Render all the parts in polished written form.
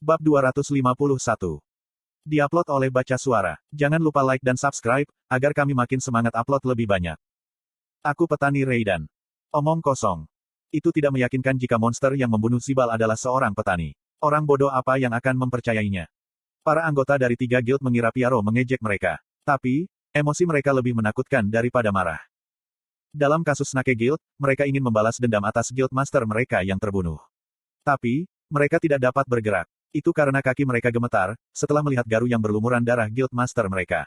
Bab 251. Diupload oleh Baca Suara. Jangan lupa like dan subscribe, agar kami makin semangat upload lebih banyak. Aku petani Raiden. Omong kosong. Itu tidak meyakinkan jika monster yang membunuh Zibal adalah seorang petani. Orang bodoh apa yang akan mempercayainya? Para anggota dari 3 guild mengira Piaro mengejek mereka. Tapi, emosi mereka lebih menakutkan daripada marah. Dalam kasus Snake Guild, mereka ingin membalas dendam atas guild master mereka yang terbunuh. Tapi, mereka tidak dapat bergerak. Itu karena kaki mereka gemetar, setelah melihat garu yang berlumuran darah guild master mereka.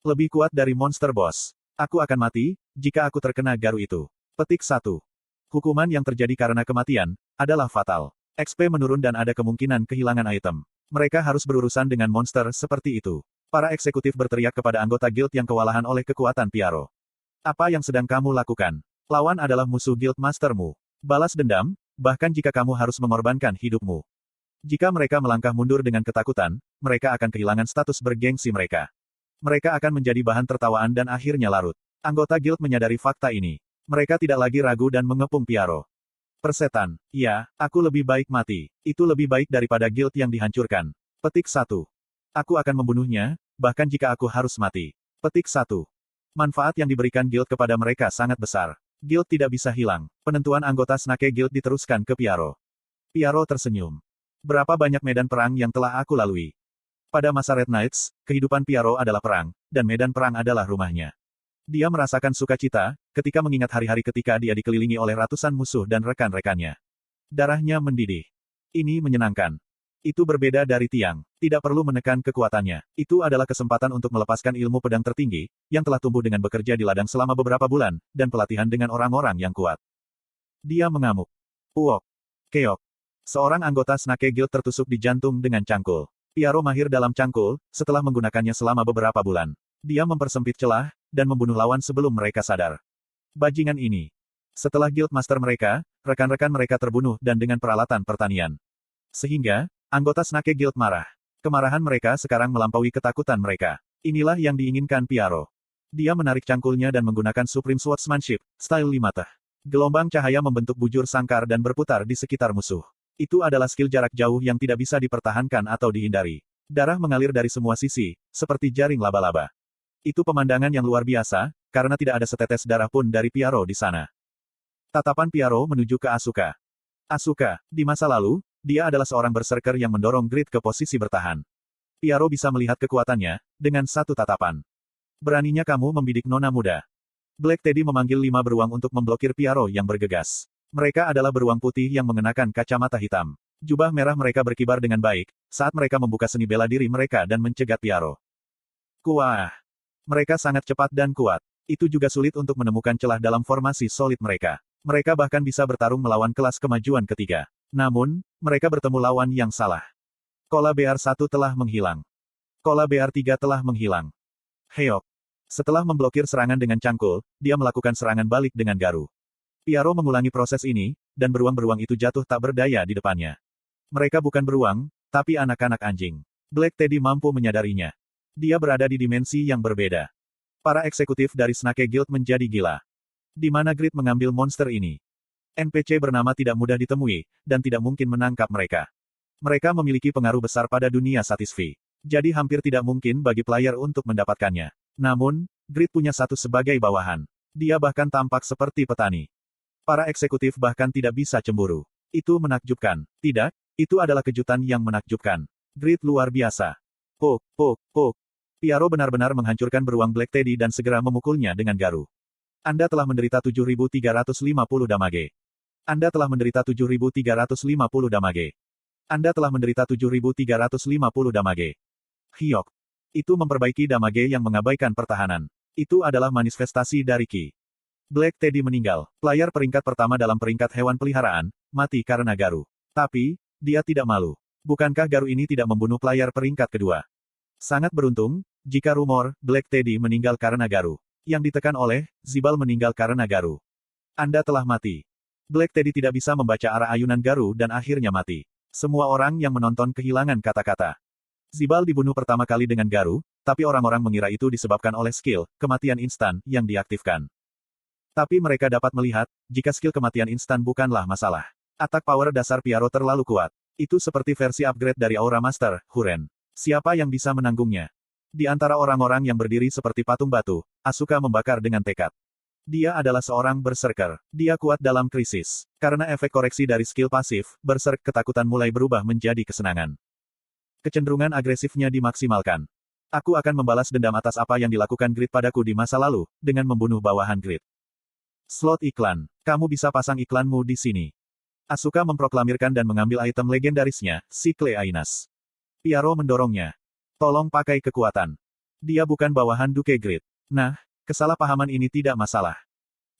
Lebih kuat dari monster boss. Aku akan mati, jika aku terkena garu itu. Petik 1. Hukuman yang terjadi karena kematian, adalah fatal. XP menurun dan ada kemungkinan kehilangan item. Mereka harus berurusan dengan monster seperti itu. Para eksekutif berteriak kepada anggota guild yang kewalahan oleh kekuatan Piaro. Apa yang sedang kamu lakukan? Lawan adalah musuh guild mastermu. Balas dendam, bahkan jika kamu harus mengorbankan hidupmu. Jika mereka melangkah mundur dengan ketakutan, mereka akan kehilangan status bergengsi mereka. Mereka akan menjadi bahan tertawaan dan akhirnya larut. Anggota guild menyadari fakta ini. Mereka tidak lagi ragu dan mengepung Piaro. Persetan, ya, aku lebih baik mati. Itu lebih baik daripada guild yang dihancurkan. Petik 1. Aku akan membunuhnya, bahkan jika aku harus mati. Petik 1. Manfaat yang diberikan guild kepada mereka sangat besar. Guild tidak bisa hilang. Penentuan anggota Snake Guild diteruskan ke Piaro. Piaro tersenyum. Berapa banyak medan perang yang telah aku lalui. Pada masa Red Knights, kehidupan Piaro adalah perang, dan medan perang adalah rumahnya. Dia merasakan sukacita, ketika mengingat hari-hari ketika dia dikelilingi oleh ratusan musuh dan rekan-rekannya. Darahnya mendidih. Ini menyenangkan. Itu berbeda dari Tiang. Tidak perlu menekan kekuatannya. Itu adalah kesempatan untuk melepaskan ilmu pedang tertinggi, yang telah tumbuh dengan bekerja di ladang selama beberapa bulan, dan pelatihan dengan orang-orang yang kuat. Dia mengamuk. Uok. Keok. Seorang anggota Snake Guild tertusuk di jantung dengan cangkul. Piaro mahir dalam cangkul, setelah menggunakannya selama beberapa bulan. Dia mempersempit celah, dan membunuh lawan sebelum mereka sadar. Bajingan ini. Setelah guild master mereka, rekan-rekan mereka terbunuh dan dengan peralatan pertanian. Sehingga, anggota Snake Guild marah. Kemarahan mereka sekarang melampaui ketakutan mereka. Inilah yang diinginkan Piaro. Dia menarik cangkulnya dan menggunakan Supreme Swordsmanship, style 5 teh. Gelombang cahaya membentuk bujur sangkar dan berputar di sekitar musuh. Itu adalah skill jarak jauh yang tidak bisa dipertahankan atau dihindari. Darah mengalir dari semua sisi, seperti jaring laba-laba. Itu pemandangan yang luar biasa, karena tidak ada setetes darah pun dari Piaro di sana. Tatapan Piaro menuju ke Asuka. Asuka, di masa lalu, dia adalah seorang berserker yang mendorong Grid ke posisi bertahan. Piaro bisa melihat kekuatannya, dengan satu tatapan. Beraninya kamu membidik nona muda. Black Teddy memanggil 5 beruang untuk memblokir Piaro yang bergegas. Mereka adalah beruang putih yang mengenakan kacamata hitam. Jubah merah mereka berkibar dengan baik, saat mereka membuka seni bela diri mereka dan mencegat Piaro. Kuah! Mereka sangat cepat dan kuat. Itu juga sulit untuk menemukan celah dalam formasi solid mereka. Mereka bahkan bisa bertarung melawan kelas kemajuan ketiga. Namun, mereka bertemu lawan yang salah. Kola BR1 telah menghilang. Kola BR3 telah menghilang. Heok. Setelah memblokir serangan dengan cangkul, dia melakukan serangan balik dengan garu. Piaro mengulangi proses ini, dan beruang-beruang itu jatuh tak berdaya di depannya. Mereka bukan beruang, tapi anak-anak anjing. Black Teddy mampu menyadarinya. Dia berada di dimensi yang berbeda. Para eksekutif dari Snake Guild menjadi gila. Di mana Grid mengambil monster ini? NPC bernama tidak mudah ditemui, dan tidak mungkin menangkap mereka. Mereka memiliki pengaruh besar pada dunia Satisfy. Jadi hampir tidak mungkin bagi player untuk mendapatkannya. Namun, Grid punya satu sebagai bawahan. Dia bahkan tampak seperti petani. Para eksekutif bahkan tidak bisa cemburu. Itu menakjubkan. Tidak, itu adalah kejutan yang menakjubkan. Grid luar biasa. Pok, pok, pok. Piaro benar-benar menghancurkan beruang Black Teddy dan segera memukulnya dengan garu. Anda telah menderita 7.350 damage. Anda telah menderita 7.350 damage. Anda telah menderita 7.350 damage. Hyok. Itu memperbaiki damage yang mengabaikan pertahanan. Itu adalah manifestasi dari Ki. Black Teddy meninggal. Player peringkat pertama dalam peringkat hewan peliharaan, mati karena garu. Tapi, dia tidak malu. Bukankah garu ini tidak membunuh player peringkat kedua? Sangat beruntung, jika rumor, Black Teddy meninggal karena garu. Yang ditekan oleh, Zibal meninggal karena garu. Anda telah mati. Black Teddy tidak bisa membaca arah ayunan garu dan akhirnya mati. Semua orang yang menonton kehilangan kata-kata. Zibal dibunuh pertama kali dengan garu, tapi orang-orang mengira itu disebabkan oleh skill, kematian instan, yang diaktifkan. Tapi mereka dapat melihat, jika skill kematian instan bukanlah masalah. Atak power dasar Piaro terlalu kuat. Itu seperti versi upgrade dari Aura Master, Huren. Siapa yang bisa menanggungnya? Di antara orang-orang yang berdiri seperti patung batu, Asuka membakar dengan tekad. Dia adalah seorang berserker. Dia kuat dalam krisis. Karena efek koreksi dari skill pasif, berserk ketakutan mulai berubah menjadi kesenangan. Kecenderungan agresifnya dimaksimalkan. Aku akan membalas dendam atas apa yang dilakukan Grid padaku di masa lalu, dengan membunuh bawahan Grid. Slot iklan. Kamu bisa pasang iklanmu di sini. Asuka memproklamirkan dan mengambil item legendarisnya, Sikle Ainas. Piaro mendorongnya. Tolong pakai kekuatan. Dia bukan bawahan Duke Grid. Nah, kesalahpahaman ini tidak masalah.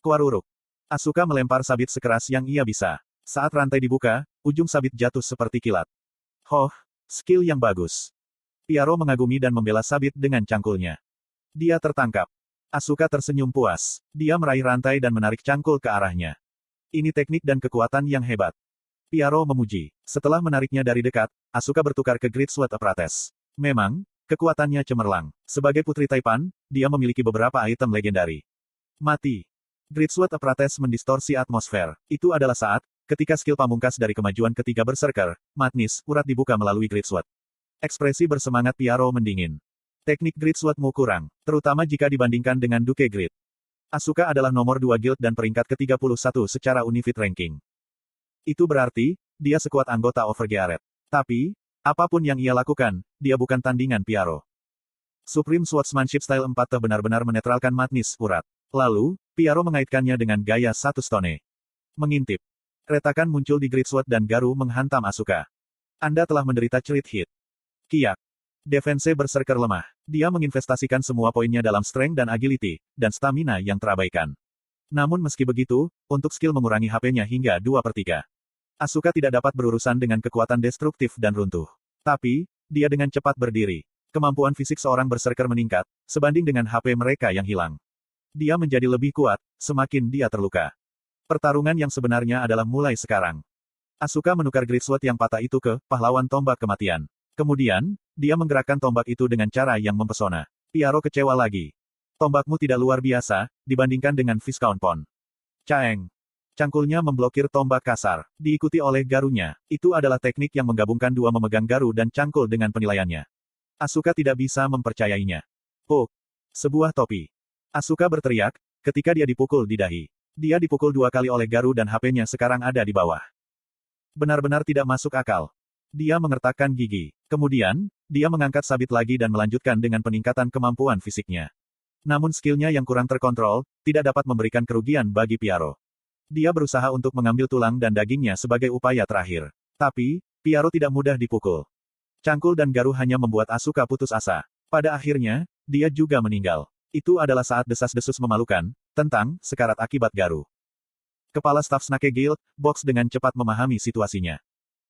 Kuaruruk. Asuka melempar sabit sekeras yang ia bisa. Saat rantai dibuka, ujung sabit jatuh seperti kilat. Hoh, skill yang bagus. Piaro mengagumi dan membela sabit dengan cangkulnya. Dia tertangkap. Asuka tersenyum puas. Dia meraih rantai dan menarik cangkul ke arahnya. Ini teknik dan kekuatan yang hebat. Piaro memuji. Setelah menariknya dari dekat, Asuka bertukar ke Great Sword Apparatus. Memang, kekuatannya cemerlang. Sebagai putri Taipan, dia memiliki beberapa item legendari. Mati. Great Sword Apparatus mendistorsi atmosfer. Itu adalah saat, ketika skill pamungkas dari kemajuan ketiga berserker, Madness, urat dibuka melalui Great Sword. Ekspresi bersemangat Piaro mendingin. Teknik Great Sword-mu kurang, terutama jika dibandingkan dengan Duke Grid. Asuka adalah nomor 2 guild dan peringkat ke-31 secara Unifit ranking. Itu berarti, dia sekuat anggota Overgearet. Tapi, apapun yang ia lakukan, dia bukan tandingan Piaro. Supreme Swordsmanship Style 4 benar-benar menetralkan Madness, urat. Lalu, Piaro mengaitkannya dengan gaya satu stone. Mengintip. Retakan muncul di Great Sword dan Garu menghantam Asuka. Anda telah menderita crit hit. Kiak. Defense berserker lemah. Dia menginvestasikan semua poinnya dalam strength dan agility, dan stamina yang terabaikan. Namun meski begitu, untuk skill mengurangi HP-nya hingga 2/3. Asuka tidak dapat berurusan dengan kekuatan destruktif dan runtuh. Tapi, dia dengan cepat berdiri. Kemampuan fisik seorang berserker meningkat, sebanding dengan HP mereka yang hilang. Dia menjadi lebih kuat, semakin dia terluka. Pertarungan yang sebenarnya adalah mulai sekarang. Asuka menukar Great Sword yang patah itu ke pahlawan tombak kematian. Kemudian, dia menggerakkan tombak itu dengan cara yang mempesona. Piaro kecewa lagi. Tombakmu tidak luar biasa, dibandingkan dengan Viscount Pon. Caeng. Cangkulnya memblokir tombak kasar, diikuti oleh garunya. Itu adalah teknik yang menggabungkan dua memegang garu dan cangkul dengan penilaiannya. Asuka tidak bisa mempercayainya. Oh, sebuah topi. Asuka berteriak, ketika dia dipukul di dahi. Dia dipukul 2 kali oleh garu dan HP-nya sekarang ada di bawah. Benar-benar tidak masuk akal. Dia mengertakkan gigi. Kemudian, dia mengangkat sabit lagi dan melanjutkan dengan peningkatan kemampuan fisiknya. Namun skillnya yang kurang terkontrol, tidak dapat memberikan kerugian bagi Piaro. Dia berusaha untuk mengambil tulang dan dagingnya sebagai upaya terakhir. Tapi, Piaro tidak mudah dipukul. Cangkul dan garu hanya membuat Asuka putus asa. Pada akhirnya, dia juga meninggal. Itu adalah saat desas-desus memalukan, tentang sekarat akibat garu. Kepala staf Snake Guild, Box dengan cepat memahami situasinya.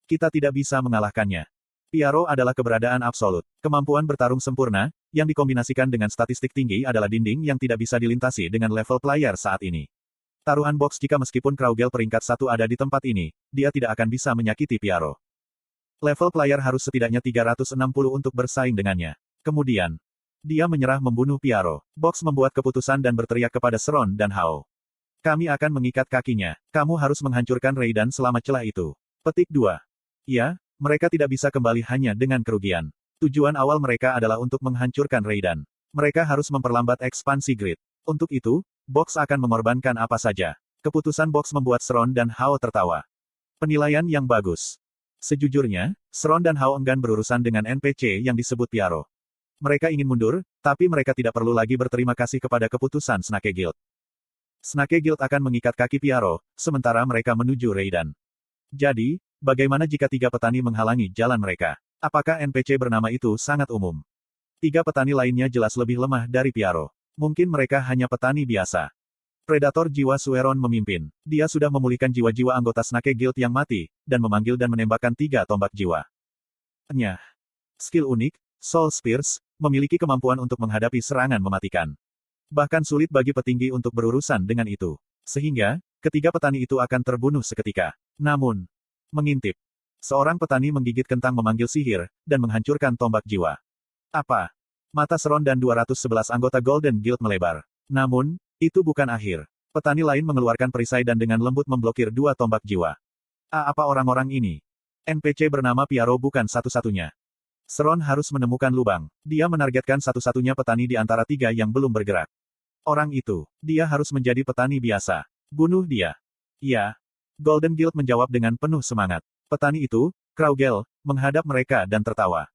Kita tidak bisa mengalahkannya. Piaro adalah keberadaan absolut. Kemampuan bertarung sempurna, yang dikombinasikan dengan statistik tinggi adalah dinding yang tidak bisa dilintasi dengan level player saat ini. Taruhan Box jika meskipun Kraugel peringkat 1 ada di tempat ini, dia tidak akan bisa menyakiti Piaro. Level player harus setidaknya 360 untuk bersaing dengannya. Kemudian, dia menyerah membunuh Piaro. Box membuat keputusan dan berteriak kepada Seron dan Hao. Kami akan mengikat kakinya. Kamu harus menghancurkan Raiden selama celah itu. Petik 2. Ya, mereka tidak bisa kembali hanya dengan kerugian. Tujuan awal mereka adalah untuk menghancurkan Raiden. Mereka harus memperlambat ekspansi Grid. Untuk itu, Box akan mengorbankan apa saja. Keputusan Box membuat Seron dan Hao tertawa. Penilaian yang bagus. Sejujurnya, Seron dan Hao enggan berurusan dengan NPC yang disebut Piaro. Mereka ingin mundur, tapi mereka tidak perlu lagi berterima kasih kepada keputusan Snake Guild. Snake Guild akan mengikat kaki Piaro, sementara mereka menuju Raiden. Jadi, bagaimana jika 3 petani menghalangi jalan mereka? Apakah NPC bernama itu sangat umum? 3 petani lainnya jelas lebih lemah dari Piaro. Mungkin mereka hanya petani biasa. Predator jiwa Sueron memimpin. Dia sudah memulihkan jiwa-jiwa anggota Snake Guild yang mati, dan memanggil dan menembakkan 3 tombak jiwa. Nyah. Skill unik, Soul Spears, memiliki kemampuan untuk menghadapi serangan mematikan. Bahkan sulit bagi petinggi untuk berurusan dengan itu. Sehingga, ketiga petani itu akan terbunuh seketika. Namun, mengintip. Seorang petani menggigit kentang memanggil sihir, dan menghancurkan tombak jiwa. Apa? Mata Seron dan 211 anggota Golden Guild melebar. Namun, itu bukan akhir. Petani lain mengeluarkan perisai dan dengan lembut memblokir 2 tombak jiwa. Apa orang-orang ini? NPC bernama Piaro bukan satu-satunya. Seron harus menemukan lubang. Dia menargetkan satu-satunya petani di antara 3 yang belum bergerak. Orang itu, dia harus menjadi petani biasa. Bunuh dia. Iya. Golden Guild menjawab dengan penuh semangat. Petani itu, Kraugel, menghadap mereka dan tertawa.